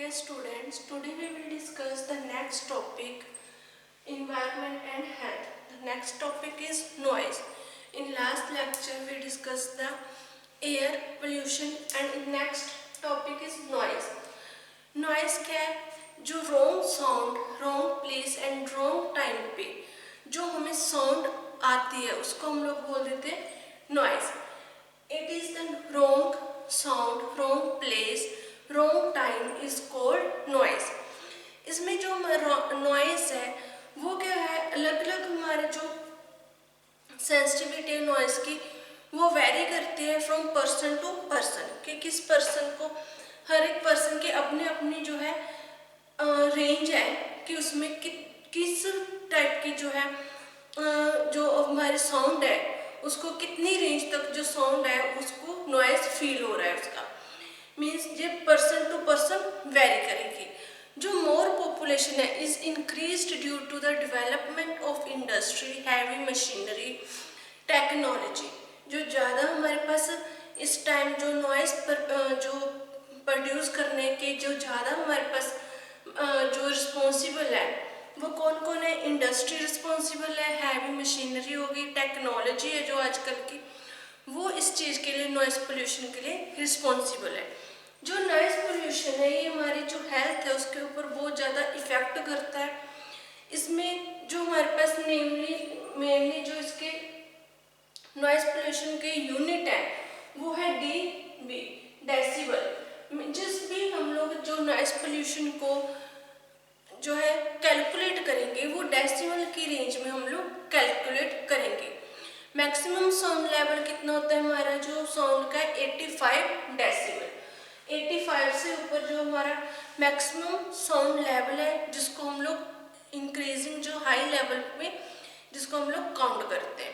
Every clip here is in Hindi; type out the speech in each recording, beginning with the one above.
Dear students, today we will discuss the next topic, environment and health. The next topic is noise. In last lecture we discussed the air pollution and next topic is noise. Noise क्या है? जो wrong sound, wrong place and wrong time पे जो हमें sound आती है उसको हम लोग बोल देते हैं noise. It is the wrong sound, wrong place, wrong time is called noise. इसमें जो noise है वो क्या है, अलग अलग हमारे जो सेंसिटिविटी है नॉइस की वो वेरी करती है फ्रॉम पर्सन टू पर्सन, कि किस पर्सन को, हर एक पर्सन के अपनी अपनी जो है रेंज है कि उसमें किस टाइप की जो है जो हमारे साउंड है उसको कितनी रेंज तक जो साउंड है उसको नॉइस फील हो रहा है, उसका मीन्स ये पर्सन टू पर्सन वेरी करेगी. जो मोर पॉपुलेशन है is increased due to the development of industry, heavy machinery, technology. जो ज़्यादा हमारे पास इस टाइम जो नॉइस पर जो प्रोड्यूस करने के जो ज़्यादा हमारे पास जो रिस्पॉन्सिबल है वो कौन कौन है? इंडस्ट्री रिस्पॉन्सिबल है, हैवी मशीनरी होगी, टेक्नोलॉजी है जो आजकल की, वो इस चीज़ के लिए नॉइस पोल्यूशन के लिए रिस्पॉन्सिबल है. जो नॉइस पोल्यूशन है ये हमारी जो हेल्थ है उसके ऊपर बहुत ज़्यादा इफ़ेक्ट करता है. इसमें जो हमारे पास मेनली जो इसके नॉइस पोल्यूशन के यूनिट है वो है डीबी, डेसिबल. जिस भी हम लोग जो नॉइस पोल्यूशन को जो है कैलकुलेट करेंगे वो डेसिबल की रेंज में हम लोग कैलकुलेट करेंगे. मैक्सिमम साउंड लेवल कितना होता है हमारा जो साउंड का 85 डेसिबल. 85 से ऊपर जो हमारा मैक्सिमम साउंड लेवल है जिसको हम लोग इंक्रीजिंग जो हाई लेवल में जिसको हम लोग काउंट करते हैं.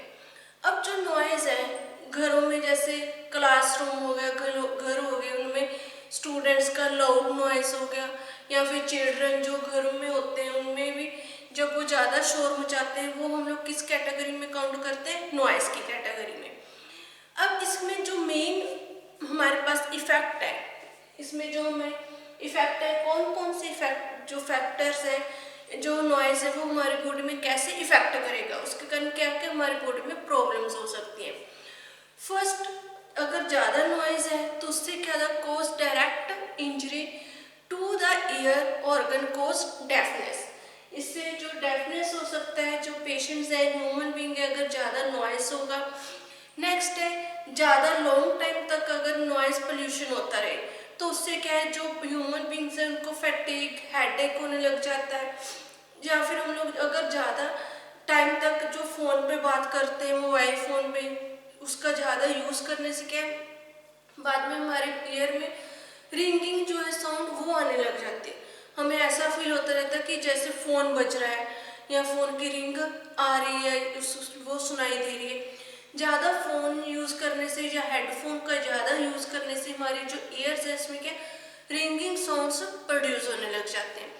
अब जो नॉइज़ है घरों में जैसे क्लासरूम हो गया, घर हो गए, उनमें स्टूडेंट्स का लाउड नॉइस हो गया, या फिर चिल्ड्रन जो घरों में होते हैं उनमें भी जब वो ज़्यादा शोर मचाते हैं वो हम लोग किस कैटेगरी में काउंट करते हैं? नॉइस की कैटेगरी में. अब इसमें जो मेन हमारे पास इफ़ेक्ट है, इसमें जो हमें इफ़ेक्ट है, कौन कौन से इफ़ेक्ट जो फैक्टर्स हैं जो नॉइज़ है वो हमारे बॉडी में कैसे इफ़ेक्ट करेगा, उसके कारण क्या क्या हमारी बॉडी में प्रॉब्लम्स हो सकती हैं. फर्स्ट, अगर ज़्यादा नॉइज़ है तो उससे क्या होगा? Cause direct injury to the ear organ, cause deafness. इससे जो डेफनेस हो सकता है, जो पेशेंट्स है, ह्यूमन बीइंग है, अगर ज़्यादा नॉइस होगा. नेक्स्ट है, ज़्यादा लॉन्ग टाइम तक अगर नॉइस पोल्यूशन होता रहे तो उससे क्या है, जो ह्यूमन बीइंग्स है उनको फैटिग, हेडेक होने लग जाता है. या फिर हम लोग अगर ज़्यादा टाइम तक जो फ़ोन पे बात करते हैं, मोबाइल फ़ोन पे, उसका ज़्यादा यूज़ करने से क्या है, बाद में हमारे ईयर में रिंगिंग जो है साउंड वो आने लग जाती है. हमें ऐसा फील होता रहता है कि जैसे फ़ोन बज रहा है या फ़ोन की रिंग आ रही है, वो सुनाई दे रही है. ज़्यादा फ़ोन यूज़ करने से या हेडफोन का ज़्यादा यूज़ करने से हमारी जो ईयर्स है इसमें क्या रिंगिंग साउंड्स प्रोड्यूस होने लग जाते हैं.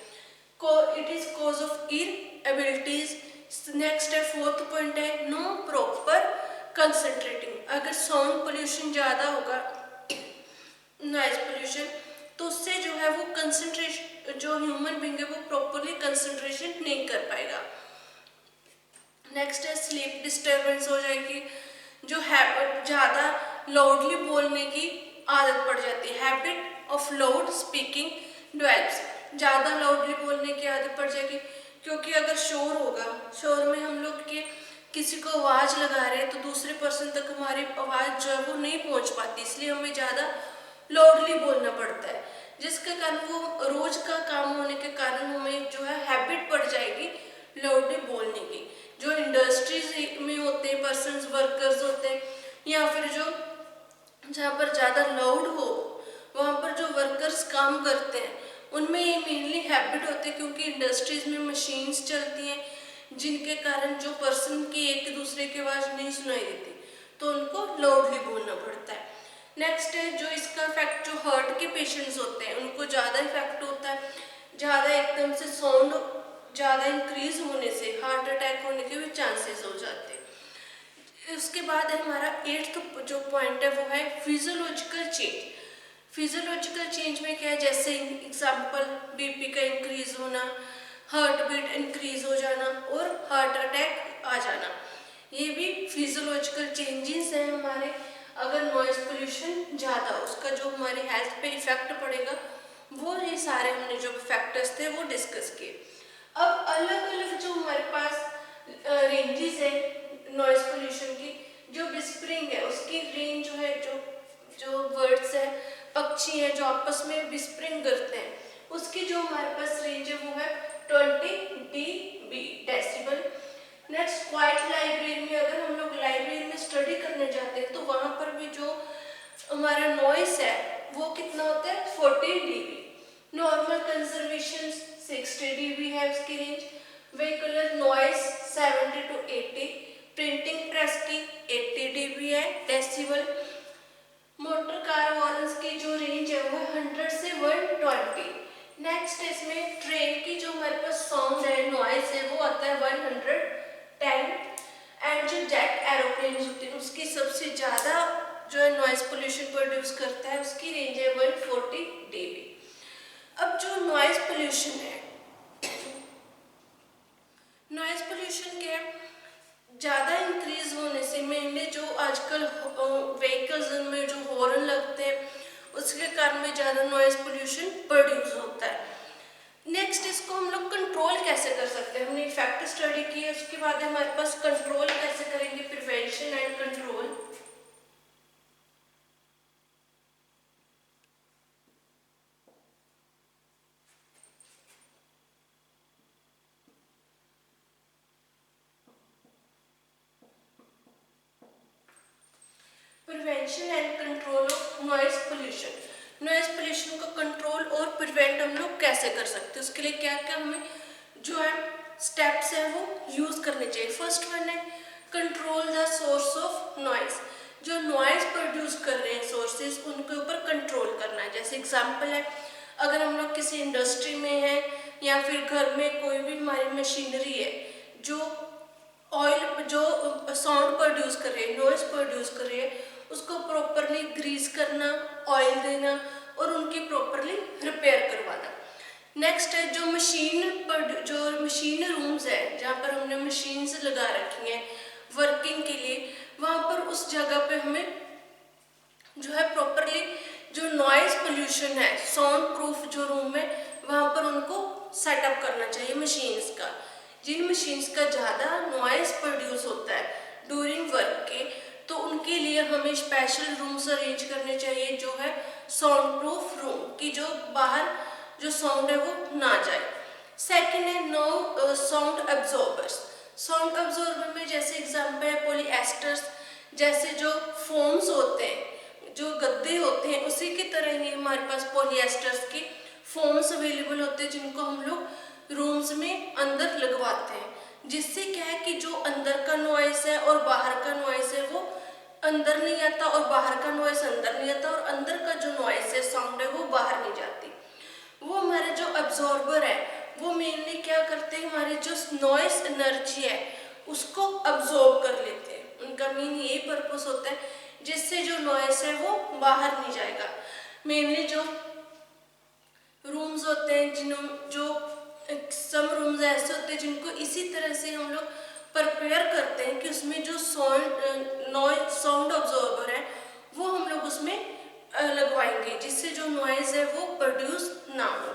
It is cause of inabilities. Next है, फोर्थ पॉइंट है, नो प्रॉपर कंसंट्रेटिंग. अगर साउंड पोल्यूशन ज़्यादा होगा, नॉइज पोल्यूशन, तो उससे जो है वो कंसंट्रेशन, जो ह्यूमन बीइंग है वो प्रॉपरली कंसंट्रेशन नहीं कर पाएगा. नेक्स्ट है, स्लीप डिस्टर्बेंस हो जाएगी. जो हैबिट ज़्यादा लाउडली बोलने की आदत पड़ जाती है, habit of loud speaking develops. ज़्यादा लाउडली बोलने की आदत पड़ जाएगी, क्योंकि अगर शोर होगा, शोर में हम लोग के किसी को आवाज़ लगा रहे हैं तो दूसरे पर्सन तक हमारी आवाज़ जो है वो नहीं पहुंच पाती, इसलिए हमें ज़्यादा लाउडली बोलना पड़ता है, जिसके कारण वो रोज़ का काम होने के कारण हमें जो है हैबिट पड़ जाएगी लाउडली बोलने की. जो इंडस्ट्रीज में होते हैं पर्सन्स, वर्कर्स होते हैं, या फिर जो जहाँ पर ज़्यादा लाउड हो वहाँ पर जो वर्कर्स काम करते हैं उनमें ये मेनली हैबिट होती है, क्योंकि इंडस्ट्रीज में मशीन्स चलती हैं जिनके कारण जो पर्सन की एक दूसरे की आवाज़ नहीं सुनाई देती तो उनको लाउडली बोलना पड़ता है. नेक्स्ट है, जो इसका इफेक्ट जो हार्ट के पेशेंट्स होते हैं उनको ज़्यादा इफेक्ट होता है. ज़्यादा एकदम से साउंड ज़्यादा इंक्रीज होने से हार्ट अटैक होने के भी चांसेस हो जाते हैं. उसके बाद है हमारा 8th जो पॉइंट है वो है फिजियोलॉजिकल चेंज. फिजियोलॉजिकल चेंज में क्या है, जैसे एग्जाम्पल बीपी का इंक्रीज होना, हार्ट बीट इंक्रीज हो जाना और हार्ट अटैक आ जाना, ये भी फिजियोलॉजिकल चेंजेस हैं हमारे। अगर नॉइज पोल्यूशन ज़्यादा, उसका जो हमारे हेल्थ पे इफेक्ट पड़ेगा, वो ये सारे हमने जो फैक्टर्स थे वो डिस्कस किए। अब अलग अलग जो हमारे पास रेंजेस है नॉइज पोल्यूशन की, जो विस्परिंग है उसकी रेंज जो है, जो बर्ड्स है, पक्षी है जो आपस में विस्परिंग करते हैं, उसकी जो हमारे पास रेंज है वो है 20 dB decibel. Next quite library में, अगर हम लोग लाइब्रेरी में स्टडी करने जाते हैं तो वहाँ पर भी जो हमारा नॉइस है वो कितना होता है 40 dB। नॉर्मल कंजर्वेशन 60 dB है उसकी range. Vehicular noise 70 to 80, printing press की 80 dB है डेसिबल। मोटर कार हॉर्न्स की जो रेंज है वो 100 से 120। नेक्स्ट इसमें ट्रेन की जो हमारे पास साउंड है, नॉइस है, वो आता है 110। एंड जो जेट एरोप्लेन होती है उसकी सबसे ज़्यादा जो है नॉइस पोल्यूशन प्रोड्यूस करता है, उसकी रेंज है 140 dB। अब जो नॉइस पोल्यूशन है, नॉइस पोल्यूशन क्या है, ज़्यादा इंक्रीज होने से मेनली जो आजकल व्हीकल्स में जो हॉर्न लगते हैं उसके कारण में ज़्यादा नॉइस पोल्यूशन प्रोड्यूस होता है। नेक्स्ट इसको हम लोग कंट्रोल कैसे कर सकते हैं, हमने इफेक्ट स्टडी की है, उसके बाद हमारे पास कंट्रोल कैसे करेंगे, prevention and control. Prevention and control of noise pollution. Noise pollution को कंट्रोल और प्रिवेंट हम लोग कैसे कर सकते हैं, उसके लिए क्या क्या हमें जो है स्टेप्स है वो यूज करने चाहिए। फर्स्ट वन है control the source of noise. जो नॉइस प्रोड्यूस कर रहे हैं सोर्सेज, उनके ऊपर कंट्रोल करना है। जैसे एग्जांपल है, अगर हम लोग किसी इंडस्ट्री में हैं या फिर घर में कोई भी हमारी मशीनरी है जो ऑयल जो साउंड प्रोड्यूस कर रही है, नॉइस प्रोड्यूस कर रही है, उसको प्रॉपरली ग्रीस करना, ऑयल देना और उनकी प्रॉपरली रिपेयर करवाना। नेक्स्ट है जो मशीन रूम्स है जहाँ पर हमने मशीन्स लगा रखी हैं वर्किंग के लिए, वहाँ पर उस जगह पे हमें जो है प्रॉपरली जो नॉइस पोल्यूशन है, साउंड प्रूफ जो रूम है, वहाँ पर उनको सेटअप करना चाहिए मशीन्स का। जिन मशीन्स का ज़्यादा नॉइस प्रोड्यूस होता है ड्यूरिंग वर्क के, तो उनके लिए हमें स्पेशल रूम्स अरेंज करने चाहिए जो है साउंड प्रूफ रूम, की जो बाहर जो साउंड है वो ना जाए। सेकेंड है no sound absorbers. Sound absorber में जैसे एग्जाम्पल है पॉलीएस्टर्स, जैसे जो फोम्स होते हैं, जो गद्दे होते हैं, उसी की तरह ही हमारे पास पॉलीएस्टर्स के फोम्स अवेलेबल होते हैं जिनको हम लोग रूम्स में अंदर लगवाते हैं, जिससे क्या है कि जो अंदर का नॉइस है और बाहर का नॉइस है वो अंदर नहीं आता और बाहर का नॉइस अंदर नहीं आता और अंदर का जो नॉइस है, साउंड है, वो बाहर नहीं जाती। वो हमारे जो अब्जॉर्बर है वो मेनली क्या करते हैं, हमारी जो नॉइस एनर्जी है उसको अब्जॉर्ब कर लेते हैं। उनका मेन यही पर्पस होता है जिससे जो नॉइस है वो बाहर नहीं जाएगा। मेनली जो रूम्स होते हैं, जो सम रूम्स ऐसे होते हैं जिनको इसी तरह से हम लोग प्रिपेयर करते हैं कि उसमें जो साउंड अब्जॉर्बर है वो हम लोग उसमें लगवाएंगे जिससे जो नॉइज है वो प्रोड्यूस ना हो।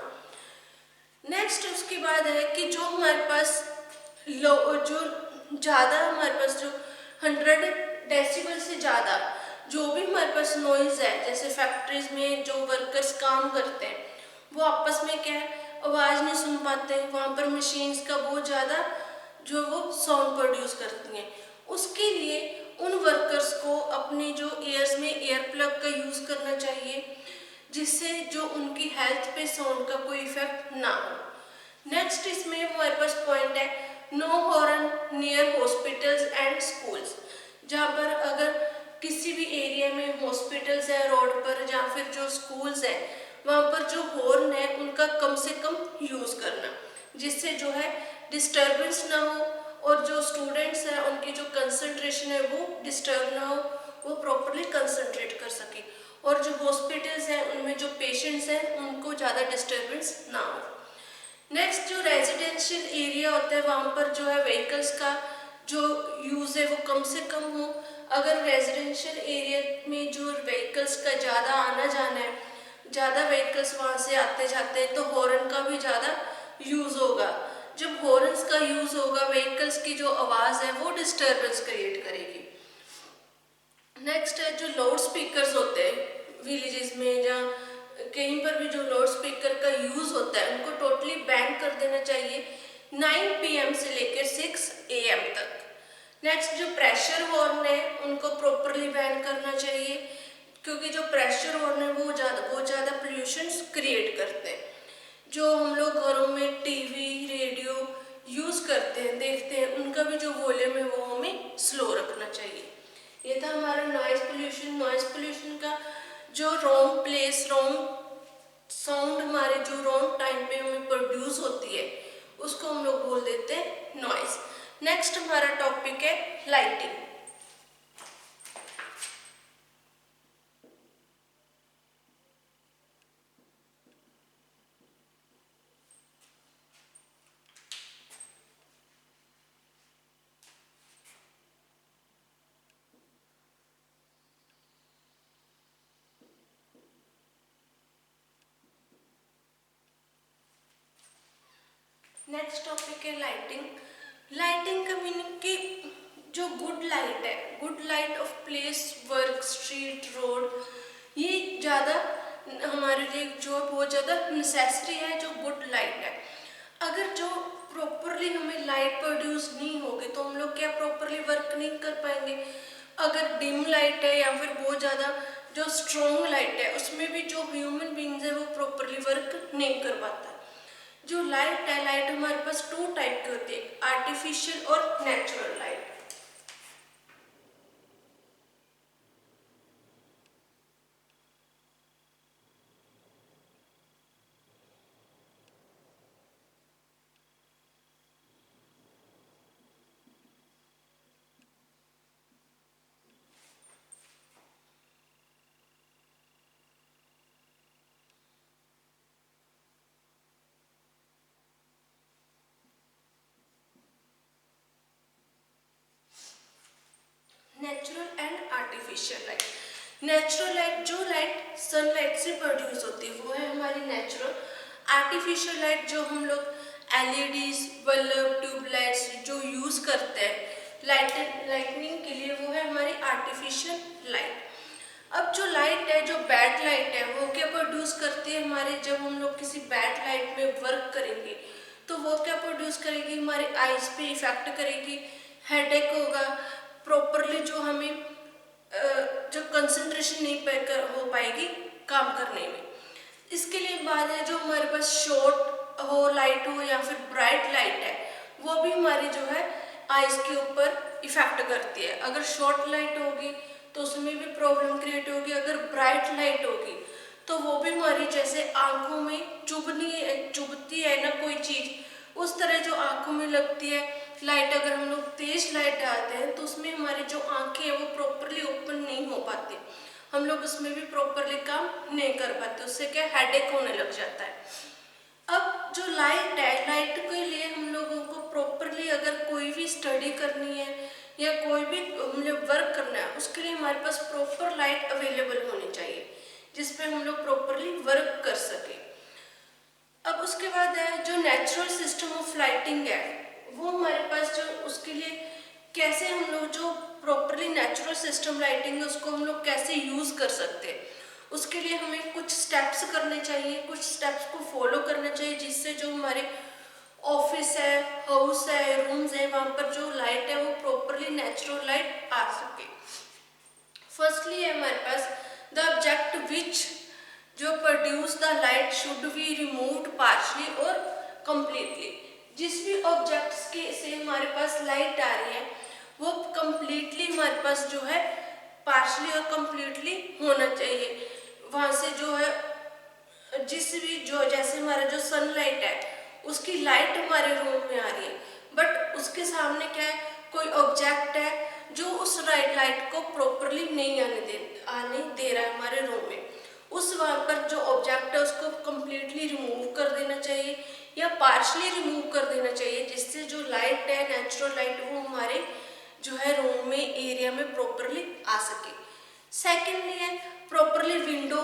नेक्स्ट उसके बाद है कि जो हमारे पास जो ज़्यादा हमारे पास जो 100 डेसिबल से ज़्यादा जो भी हमारे पास नॉइज है, जैसे फैक्ट्रीज में जो वर्कर्स काम करते हैं वो आपस में क्या है आवाज़ नहीं सुन पाते, वहाँ पर मशीन्स का बहुत ज़्यादा जो वो साउंड प्रोड्यूस करती हैं। उसके लिए उन वर्कर्स को अपने जो ईयर्स में एयर प्लग का यूज़ करना चाहिए जिससे जो उनकी हेल्थ पे साउंड का कोई इफेक्ट ना हो। नेक्स्ट इसमें हमारे पास पॉइंट है no horn near hospitals and schools. जहाँ पर अगर किसी भी एरिया में हॉस्पिटल्स है रोड पर या फिर जो स्कूल्स है वहाँ पर जो हॉर्न है उनका कम से कम यूज़ करना जिससे जो है डिस्टर्बेंस ना हो और जो स्टूडेंट्स हैं उनकी जो कंसंट्रेशन है वो डिस्टर्ब ना हो, वो प्रॉपरली कंसंट्रेट कर सके। और जो हॉस्पिटल्स हैं उनमें पेशेंट्स हैं उनको ज़्यादा डिस्टर्बेंस ना हो। नेक्स्ट जो रेजिडेंशियल एरिया होता है वहाँ पर जो है व्हीकल्स का जो यूज़ है वो कम से कम हो। अगर रेजिडेंशियल एरिया में जो व्हीकल्स का ज़्यादा आना जाना है, ज़्यादा व्हीकल्स वहाँ से आते जाते हैं, तो हॉर्न का भी ज़्यादा यूज़ होगा। जब हॉर्न्स का यूज़ होगा व्हीकल्स की जो आवाज़ है वो डिस्टर्बेंस क्रिएट करेगी। नेक्स्ट है जो लाउड स्पीकर्स होते हैं विलेजेस में या कहीं पर भी जो लाउड स्पीकर का यूज़ होता है उनको टोटली बैन कर देना चाहिए 9 PM से लेकर 6 AM तक। नेक्स्ट जो प्रेशर हॉर्न है उनको प्रॉपरली बैन करना चाहिए, क्योंकि जो प्रेशर हॉर्न है वो बहुत ज़्यादा पोल्यूशन क्रिएट करते हैं। जो हम लोग घरों में टीवी रेडियो यूज़ करते हैं देखते हैं, उनका भी जो वॉल्यूम है वो हमें स्लो रखना चाहिए। ये था हमारा नॉइज पोल्यूशन। नॉइज पोल्यूशन का जो रॉन्ग प्लेस रॉन्ग साउंड हमारे जो रॉन्ग टाइम पे हमें प्रोड्यूस होती है उसको हम लोग बोल देते हैं नॉइज। नेक्स्ट हमारा टॉपिक है लाइटिंग। नेक्स्ट टॉपिक है लाइटिंग। लाइटिंग का मीनिंग कि जो गुड लाइट है, good light of place work street road, ये ज़्यादा हमारे लिए जो बहुत ज़्यादा नेसेसरी है जो गुड लाइट है। अगर जो प्रॉपरली हमें लाइट प्रोड्यूस नहीं होगी तो हम लोग क्या प्रॉपरली वर्क नहीं कर पाएंगे। अगर डिम लाइट है या फिर बहुत ज़्यादा जो स्ट्रॉन्ग लाइट है उसमें भी जो ह्यूमन बींग्स है वो प्रॉपरली वर्क नहीं कर पाता। जो लाइट है, लाइट हमारे पास 2 टाइप की होती है, आर्टिफिशियल और natural light. Natural and artificial light. Natural light जो लाइट सनलाइट से प्रोड्यूस होती है वो है हमारी नेचुरल। आर्टिफिशियल लाइट जो हम लोग एलईडीज बल्ब ट्यूबलाइट्स जो यूज़ करते हैं लाइटनिंग के लिए, वो है हमारी आर्टिफिशियल लाइट। अब जो लाइट है, जो बैड लाइट है, वो क्या प्रोड्यूस करती है हमारे, जब हम लोग किसी बैड लाइट में वर्क करेंगे तो वो क्या प्रोड्यूस करेगी, हमारे आईज पे इफेक्ट करेगी, हेडेक होगा, प्रॉपरली जो हमें जो कंसंट्रेशन नहीं हो पाएगी काम करने में। इसके लिए बात है जो हमारे पास शॉर्ट हो लाइट हो या फिर ब्राइट लाइट है, वो भी हमारी जो है आईज के ऊपर इफेक्ट करती है। अगर शॉर्ट लाइट होगी तो उसमें भी प्रॉब्लम क्रिएट होगी, अगर ब्राइट लाइट होगी तो वो भी हमारी जैसे आंखों में चुभती है ना कोई चीज़, उस तरह जो आंखों में लगती है लाइट। अगर हम लोग तेज लाइट डालते हैं तो उसमें हमारी जो आंखें हैं वो प्रॉपरली ओपन नहीं हो पाती, हम लोग उसमें भी प्रॉपरली काम नहीं कर पाते, उससे क्या हेडेक होने लग जाता है। अब जो लाइट है, लाइट के लिए हम लोगों को प्रॉपरली अगर कोई भी स्टडी करनी है या कोई भी मतलब वर्क करना है, उसके लिए हमारे पास प्रॉपर लाइट अवेलेबल होनी चाहिए जिसपे हम लोग प्रॉपरली वर्क कर सके। अब उसके बाद है जो नेचुरल सिस्टम ऑफ लाइटिंग है, वो हमारे पास जो उसके लिए कैसे हम लोग जो प्रॉपरली नेचुरल सिस्टम लाइटिंग है उसको हम लोग कैसे यूज़ कर सकते हैं, उसके लिए हमें कुछ स्टेप्स करने चाहिए, कुछ स्टेप्स को फॉलो करना चाहिए जिससे जो हमारे ऑफिस है, हाउस है, रूम्स है, वहाँ पर जो लाइट है वो प्रॉपरली नेचुरल लाइट आ सके। फर्स्टली है हमारे पास द ऑब्जेक्ट विच जो produce the light should be removed partially और कंप्लीटली। जिस भी ऑब्जेक्ट्स के से हमारे पास लाइट आ रही है वो कंप्लीटली हमारे पास जो है पार्शली और कंप्लीटली होना चाहिए। वहाँ से जो है जिस भी जो जैसे हमारा जो सनलाइट है उसकी लाइट हमारे रूम में आ रही है, बट उसके सामने क्या है, कोई ऑब्जेक्ट है जो उस लाइट को प्रॉपरली नहीं आने दे रहा है हमारे रूम में। उस वहाँ पर जो ऑब्जेक्ट है कंप्लीटली रिमूव कर देना चाहिए या पार्शली रिमूव कर देना चाहिए, जिससे जो लाइट है, नेचुरल लाइट, वो हमारे जो है रूम में, एरिया में प्रॉपरली आ सके। सेकेंडली है प्रॉपरली विंडो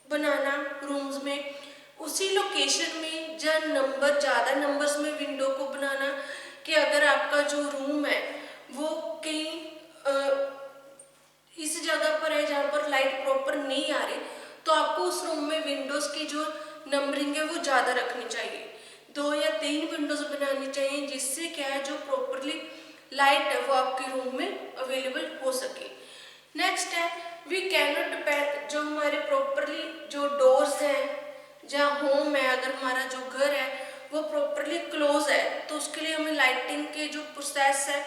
बनाना रूम्स में, उसी लोकेशन में जहाँ नंबर, ज़्यादा नंबर्स में विंडो को बनाना, कि अगर आपका जो रूम है वो कहीं इस जगह पर है जहाँ पर लाइट प्रॉपर नहीं आ रही, तो आपको उस रूम में विंडोज की जो नंबरिंग है वो ज़्यादा रखनी चाहिए, 2 या 3 विंडोज बनानी चाहिए, जिससे क्या है जो प्रॉपरली लाइट है वो आपके रूम में अवेलेबल हो सके। नेक्स्ट है वी कैन नॉट डिपेंड, जो हमारे प्रॉपरली जो डोर्स हैं, जहाँ होम है, अगर हमारा जो घर है वो प्रॉपरली क्लोज है, तो उसके लिए हमें लाइटिंग के जो प्रोसेस है,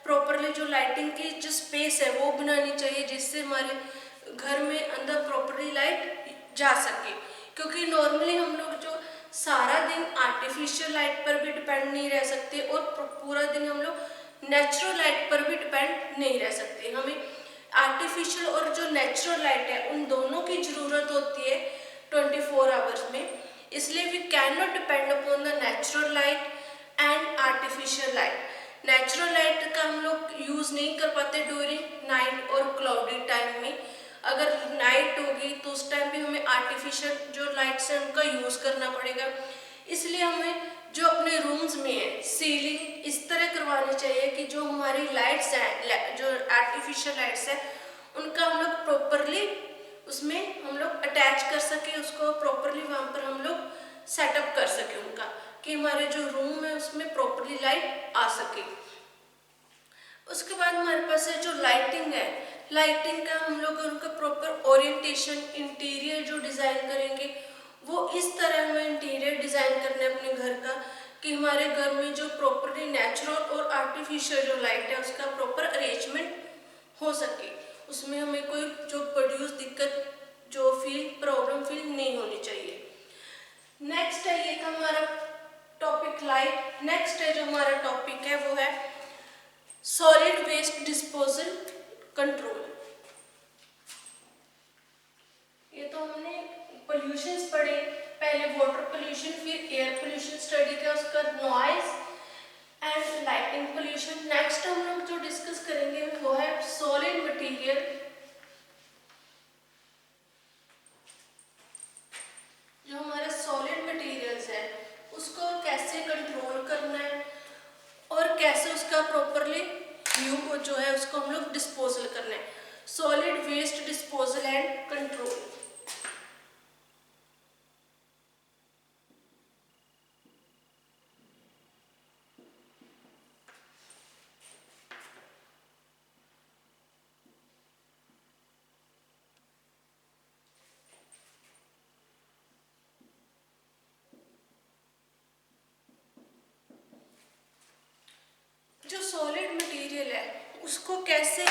प्रॉपरली जो लाइटिंग की जो स्पेस है वो बनानी चाहिए, जिससे हमारे घर में अंदर प्रॉपरली लाइट जा सके। क्योंकि नॉर्मली हम लोग जो सारा दिन आर्टिफिशियल लाइट पर भी डिपेंड नहीं रह सकते और पूरा दिन हम लोग नेचुरल लाइट पर भी डिपेंड नहीं रह सकते। हमें आर्टिफिशियल और जो नेचुरल लाइट है उन दोनों की ज़रूरत होती है 24 आवर्स में, इसलिए we can not depend upon the natural light and artificial light. Natural light का हम लोग यूज़ नहीं कर पाते ड्यूरिंग नाइट और क्लाउडी टाइम में। अगर नाइट होगी तो उस टाइम भी हमें आर्टिफिशियल जो लाइट्स हैं उनका यूज़ करना पड़ेगा। इसलिए हमें जो अपने रूम्स में है सीलिंग इस तरह करवानी चाहिए कि जो हमारी लाइट्स हैं, जो आर्टिफिशियल लाइट्स हैं, उनका हम लोग प्रॉपरली उसमें हम लोग अटैच कर सके, उसको प्रॉपरली वहाँ पर हम लोग सेटअप कर सके उनका, कि हमारे जो रूम है उसमें प्रॉपरली लाइट आ सके। उसके बाद हमारे पास है जो लाइटिंग है, लाइटिंग का हम लोग उनका प्रॉपर ओरिएंटेशन, इंटीरियर जो डिज़ाइन करेंगे वो इस तरह हमें इंटीरियर डिज़ाइन करना है अपने घर का, कि हमारे घर में जो प्रॉपरली नेचुरल और आर्टिफिशियल जो लाइट है उसका प्रॉपर अरेंजमेंट हो सके, उसमें हमें कोई जो प्रोड्यूस दिक्कत जो प्रॉब्लम फील नहीं होनी चाहिए। नेक्स्ट है, ये था हमारा टॉपिक लाइट। नेक्स्ट है जो हमारा टॉपिक है वो है सॉलिड वेस्ट डिस्पोजल कंट्रोल। ये तो हमने पोल्यूशंस पढ़े, पहले वाटर पोल्यूशन, फिर एयर पोल्यूशन स्टडी किया, उसका noise and lighting pollution. Next हम लोग जो डिस्कस करेंगे वो है सॉलिड मटेरियल। जो हमारे सॉलिड मटेरियल्स है उसको कैसे कंट्रोल करना है और कैसे उसका प्रॉपरली जो है उसको हम लोग डिस्पोजल करना है। Solid waste disposal and control. जो सॉलिड मटेरियल है उसको कैसे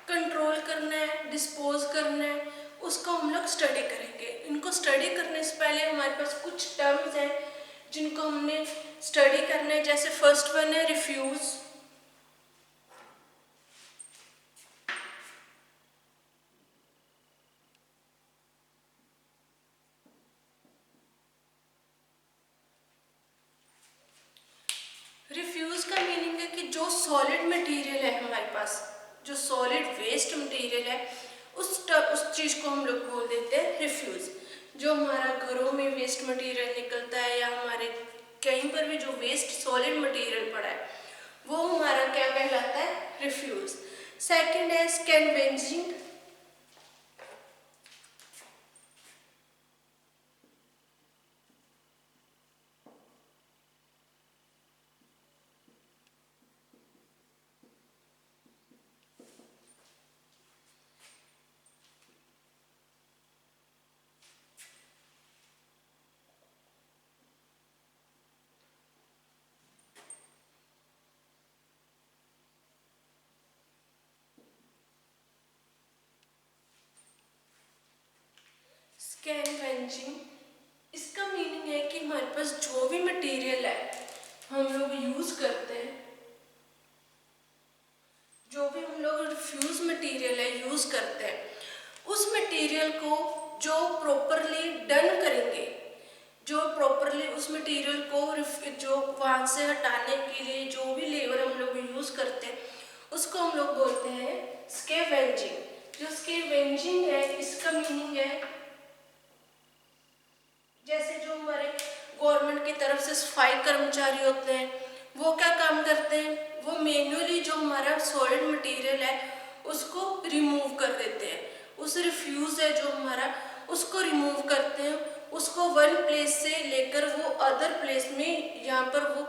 कंट्रोल करना है, डिस्पोज करना है, उसको हम लोग स्टडी करेंगे। इनको स्टडी करने से पहले हमारे पास कुछ टर्म्स हैं जिनको हमने स्टडी करना है। जैसे फर्स्ट वन है रिफ्यूज। रिफ्यूज का मीनिंग है कि जो सॉलिड मटेरियल है हमारे पास, जो सॉलिड वेस्ट मटेरियल है, उस चीज को हम लोग बोल देते हैं रिफ्यूज। जो हमारा घरों में वेस्ट मटेरियल निकलता है या हमारे कहीं पर भी जो वेस्ट सॉलिड मटेरियल पड़ा है वो हमारा क्या कहलाता है, रिफ्यूज। सेकंड है स्कैवेंजिंग। स्कैवेंजिंग इसका मीनिंग है कि हमारे पास जो भी मटेरियल है हम लोग यूज करते हैं, जो भी हम लोग रिफ्यूज मटेरियल है यूज करते हैं, उस मटेरियल को जो प्रॉपरली डन करेंगे, जो प्रॉपरली उस मटेरियल को जो वहां से हटाने के लिए जो भी लेबर हम लोग यूज करते हैं उसको हम लोग बोलते हैं स्कैवेंजिंग। जो स्कैवेंजिंग है इसका मीनिंग है जैसे जो हमारे गवर्नमेंट की तरफ से सफाई कर्मचारी होते हैं वो क्या काम करते हैं, वो मैन्युअली जो हमारा सॉलिड मटेरियल है उसको रिमूव कर देते हैं। उस रिफ्यूज है जो हमारा उसको रिमूव करते हैं, उसको वन प्लेस से लेकर वो अदर प्लेस में यहाँ पर वो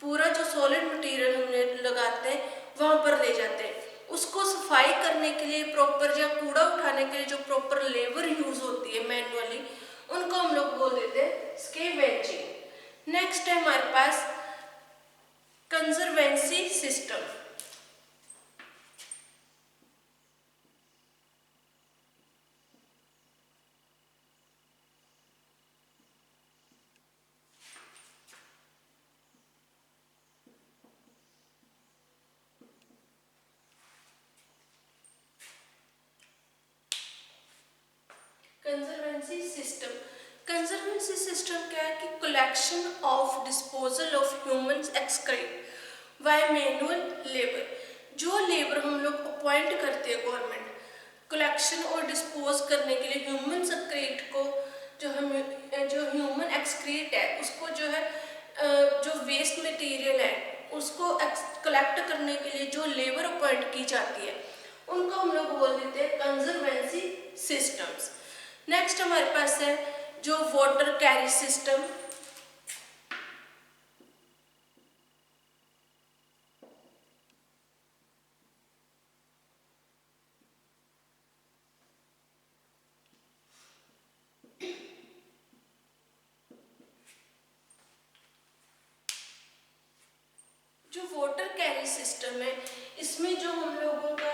पूरा जो सॉलिड मटेरियल हमने लगाते हैं वहां पर ले जाते हैं। उसको सफाई करने के लिए प्रॉपर या कूड़ा उठाने के लिए जो प्रॉपर लेबर यूज होती है मैनुअली उनको हम लोग बोल देते हैं स्कैवेंजिंग। नेक्स्ट है हमारे पास conservancy system. Conservancy system, conservancy system क्या है कि collection of disposal of human excreta by manual labour. जो लेबर हम लोग अपॉइंट करते हैं गवर्नमेंट कलेक्शन और डिस्पोज करने के लिए ह्यूमन एक्सक्रीट को, जो ह्यूमन एक्सक्रीट है उसको जो है जो वेस्ट मटेरियल है उसको कलेक्ट करने के लिए जो लेबर अपॉइंट की जाती है उनको हम लोग बोल देते हैं कंजर्वेंसी सिस्टम्स। नेक्स्ट हमारे पास है जो वाटर कैरी सिस्टम। जो वाटर कैरी सिस्टम है इसमें जो हम लोगों का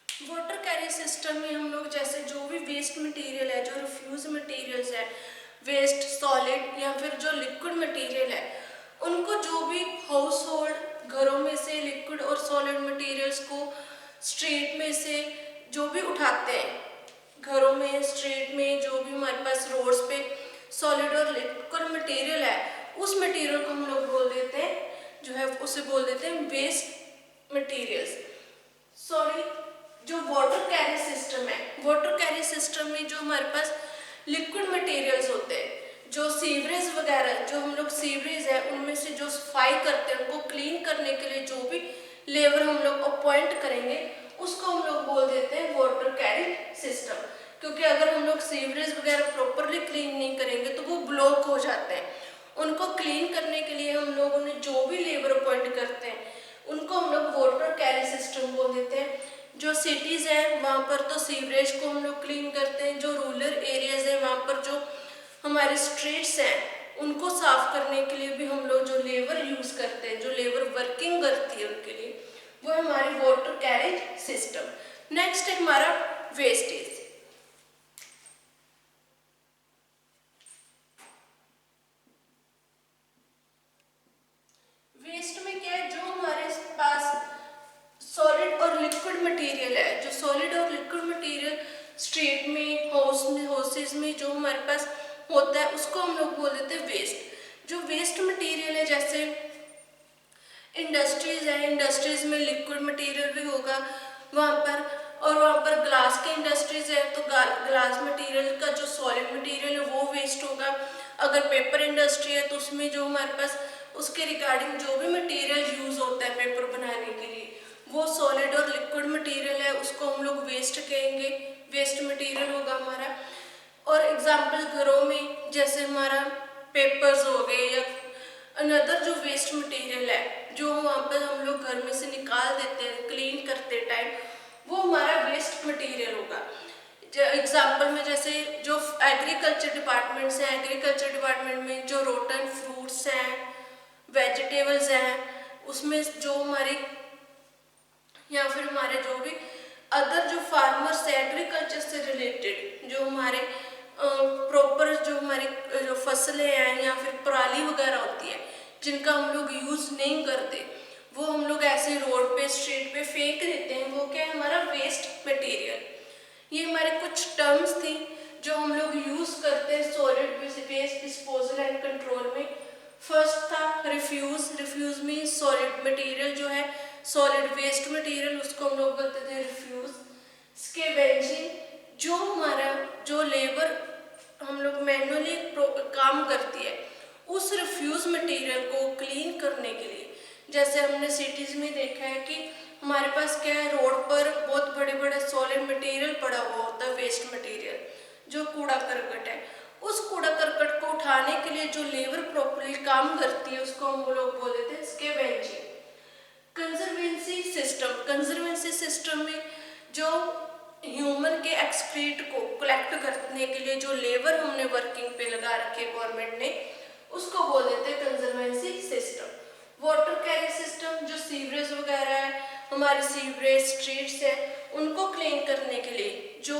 वाटर कैरी सिस्टम में हम लोग जैसे जो भी वेस्ट मटेरियल है, जो रिफ्यूज मटेरियल्स है, वेस्ट सॉलिड या फिर जो लिक्विड मटेरियल है उनको जो भी हाउस होल्ड घरों में से लिक्विड और सॉलिड मटेरियल्स को स्ट्रीट में से जो भी उठाते हैं, घरों में स्ट्रीट में जो भी हमारे पास रोड्स पे सॉलिड और लिक्विड मटेरियल है उस मटेरियल को हम लोग बोल देते हैं जो है उसे बोल देते हैं वेस्ट मटेरियल्स। सॉरी, जो वाटर कैरी सिस्टम है, वाटर कैरी सिस्टम में जो हमारे पास लिक्विड मटेरियल्स होते हैं, जो सीवरेज वगैरह जो हम लोग सीवरेज है उनमें से जो सफाई करते हैं उनको क्लीन करने के लिए जो भी लेबर हम लोग अपॉइंट करेंगे उसको हम लोग बोल देते हैं वाटर कैरी सिस्टम। क्योंकि अगर हम लोग सीवरेज वगैरह प्रॉपरली क्लीन नहीं करेंगे तो वो ब्लॉक हो जाते हैं। उनको क्लीन करने के लिए हम लोग उन्हें जो भी लेबर अपॉइंट करते हैं उनको हम लोग वाटर कैरी सिस्टम बोल देते हैं। जो सिटीज है वहाँ पर तो सीवरेज को हम लोग क्लीन करते हैं, जो रूरल एरियाज है वहाँ पर जो हमारे स्ट्रीट्स हैं उनको साफ करने के लिए भी हम लोग जो लेबर यूज करते हैं, जो लेबर वर्किंग करती है उनके लिए वो है हमारी वाटर कैरेज सिस्टम। नेक्स्ट है हमारा वेस्टेज। वेस्ट में क्या है, जो हमारे पास सॉलिड और लिक्विड मटेरियल है, जो सॉलिड और लिक्विड मटेरियल स्ट्रीट में हाउसेज में जो हमारे पास होता है उसको हम लोग बोल देते हैं वेस्ट। जो वेस्ट मटेरियल है जैसे इंडस्ट्रीज है, इंडस्ट्रीज में लिक्विड मटेरियल भी होगा वहाँ पर, और वहाँ पर ग्लास की इंडस्ट्रीज है तो ग्लास मटेरियल का जो सॉलिड मटेरियल है वो वेस्ट होगा। अगर पेपर इंडस्ट्री है तो उसमें जो हमारे पास उसके रिगार्डिंग जो भी मटेरियल यूज होता है पेपर बनाने के लिए वो सॉलिड और लिक्विड मटेरियल है उसको हम लोग वेस्ट कहेंगे, वेस्ट मटेरियल होगा हमारा। और एग्जाम्पल घरों में जैसे हमारा पेपर्स हो गए या अनदर जो वेस्ट मटेरियल है जो वहाँ पर हम लोग घर में से निकाल देते हैं क्लीन करते टाइम वो हमारा वेस्ट मटेरियल होगा। एग्जाम्पल में जैसे जो एग्रीकल्चर डिपार्टमेंट्स हैं, एग्रीकल्चर डिपार्टमेंट में जो रोटन फ्रूट्स हैं, वेजिटेबल्स हैं उसमें जो हमारे या फिर हमारे जो भी अदर जो फार्मर्स है एग्रीकल्चर से रिलेटेड जो हमारे प्रॉपर जो हमारी जो फसलें हैं या फिर पराली वगैरह होती है जिनका हम लोग यूज नहीं करते वो हम लोग ऐसे रोड पे स्ट्रीट पे मटेरियल। ये हमारे कुछ टर्म्स थी जो हम लोग यूज करते हैं solid waste disposal and control में। फर्स्ट था refuse. Refuse means solid material जो है, सॉलिड वेस्ट मटेरियल, उसको हम लोग बोलते थे रिफ्यूज। स्कैवेंजिंग, जो हमारा जो लेबर हम लोग मैनुअली काम करती है उस रिफ्यूज मटेरियल को क्लीन करने के लिए, जैसे हमने सिटीज में देखा है कि हमारे पास क्या है, रोड पर बहुत बड़े बड़े सॉलिड मटेरियल पड़ा हुआ होता है, वेस्ट मटेरियल जो कूड़ा करकट है। उस कूड़ा करकट को उठाने के लिए जो लेबर प्रॉपर्ली काम करती है उसको हम लोग बोल देते हैं scavenging. Conservancy system, conservancy system में जो ह्यूमन के एक्सक्रीट को कलेक्ट करने के लिए जो लेबर हमने वर्किंग पे लगा रखे गवर्नमेंट ने, उसको बोल देते हैं conservancy system. Water carry system, जो सीवरेज वगैरह है, हमारे सीवरेज स्ट्रीट्स है, उनको क्लीन करने के लिए जो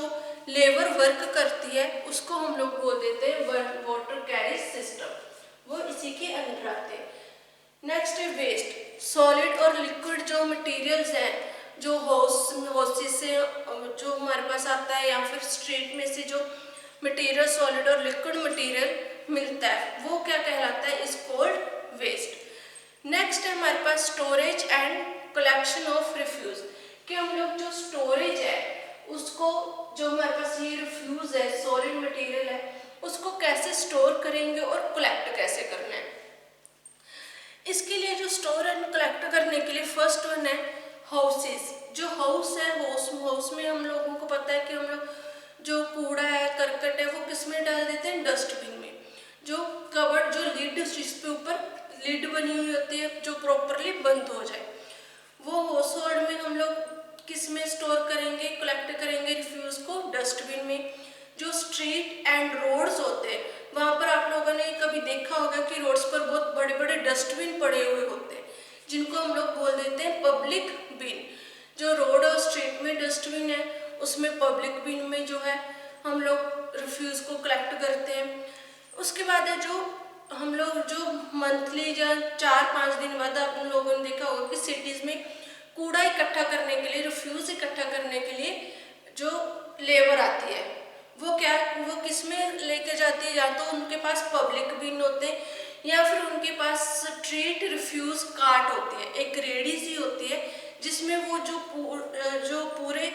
लेबर वर्क करती है उसको हम लोग बोल देते हैं वाटर कैरी सिस्टम, वो इसी के अंदर आते हैं। नेक्स्ट है वेस्ट। सॉलिड और लिक्विड जो मटेरियल्स हैं, जो हाउसेस से जो हमारे पास आता है या फिर स्ट्रीट में से जो मटेरियल सॉलिड और लिक्विड मटेरियल मिलता है, वो क्या कहलाता है, इज कॉल्ड वेस्ट। नेक्स्ट है हमारे पास storage and collection of refuse, कि हम लोग जो स्टोरेज है उसको, जो हमारे पास ये रिफ्यूज है, सॉलिड मटेरियल है, उसको कैसे स्टोर करेंगे और कलेक्ट कैसे करना है। इसके लिए जो स्टोर एंड कलेक्ट करने के लिए फर्स्ट वन है हाउसेस। जो हाउस है, हाउस में हम लोगों को पता है कि हम लोग जो कूड़ा है, करकट है, वो किस में डाल देते हैं, डस्टबिन में। जो कवर्ड, जो लिड, जिसपे ऊपर लिड बनी हुई होती है जो प्रॉपरली बंद हो जाए, वो हाउस होल्ड में हम लोग किस में स्टोर करेंगे, कलेक्ट करेंगे रिफ्यूज को, डस्टबिन में। जो स्ट्रीट एंड रोड्स होते हैं, वहाँ पर आप लोगों ने कभी देखा होगा कि रोड्स पर बहुत बड़े बड़े डस्टबिन पड़े हुए होते हैं, जिनको हम लोग बोल देते हैं पब्लिक बिन। जो रोड और स्ट्रीट में डस्टबिन है उसमें पब्लिक बिन में जो है हम लोग रिफ्यूज को कलेक्ट करते हैं। उसके बाद है जो हम लोग जो मंथली या 4-5 दिन बाद आप लोगों ने देखा होगा कि सिटीज में कूड़ा इकट्ठा करने के लिए, रिफ्यूज इकट्ठा करने के लिए जो लेबर आती है, वो किस में लेके जाती है, या तो उनके पास पब्लिक बिन होते हैं या फिर उनके पास स्ट्रीट रिफ्यूज कार्ट होती है, एक रेडी सी होती है जिसमें वो जो पूरे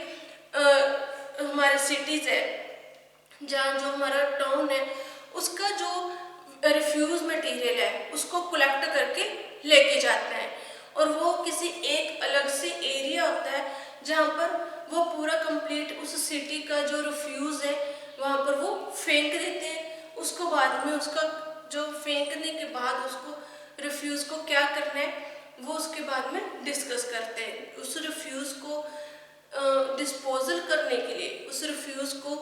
हमारे सिटीज है, जहाँ जो हमारा टाउन है, उसका जो रिफ्यूज मटेरियल है उसको कलेक्ट करके लेके जाते हैं। और वो किसी एक अलग से एरिया होता है जहाँ पर वो पूरा कंप्लीट उस सिटी का जो रिफ्यूज है वहाँ पर वो फेंक देते हैं। उसको बाद में उसका जो फेंकने के बाद उसको रिफ्यूज को क्या करना है वो उसके बाद में डिस्कस करते हैं। उस रिफ्यूज को डिस्पोजल करने के लिए, उस रिफ्यूज को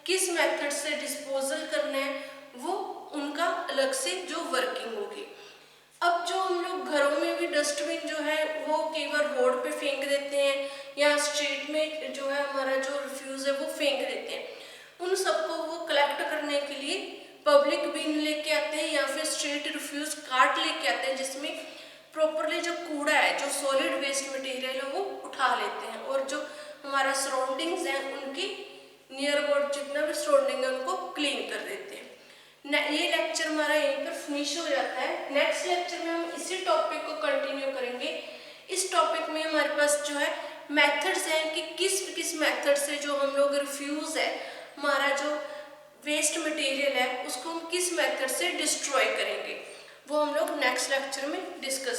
किस मेथड से डिस्पोजल करना है, वो उनका अलग से जो वर्किंग होगी। अब जो हम लोग घरों में भी डस्टबिन जो है वो कई बार रोड पे फेंक देते हैं या स्ट्रीट में जो है हमारा जो रिफ्यूज है वो फेंक देते हैं। उन सबको वो कलेक्ट करने के लिए पब्लिक बिन लेके आते हैं या फिर स्ट्रीट रिफ्यूज कार्ट लेके आते हैं, जिसमें प्रॉपरली जो कूड़ा है, जो सॉलिड वेस्ट मटेरियल है वो उठा लेते हैं और जो हमारा सराउंडिंग्स हैं उनकी नियर अबाउट जितना भी सराउंडिंग है उनको क्लीन कर देते हैं। ये लेक्चर हमारा यहीं पर फिनिश हो जाता है। नेक्स्ट लेक्चर में हम इसी टॉपिक को कंटिन्यू करेंगे। इस टॉपिक में हमारे पास जो है मेथड्स हैं कि किस किस मेथड से जो हम लोग रिफ्यूज है, हमारा जो वेस्ट मटेरियल है, उसको हम किस मेथड से डिस्ट्रॉय करेंगे, वो हम लोग नेक्स्ट लेक्चर में डिस्कस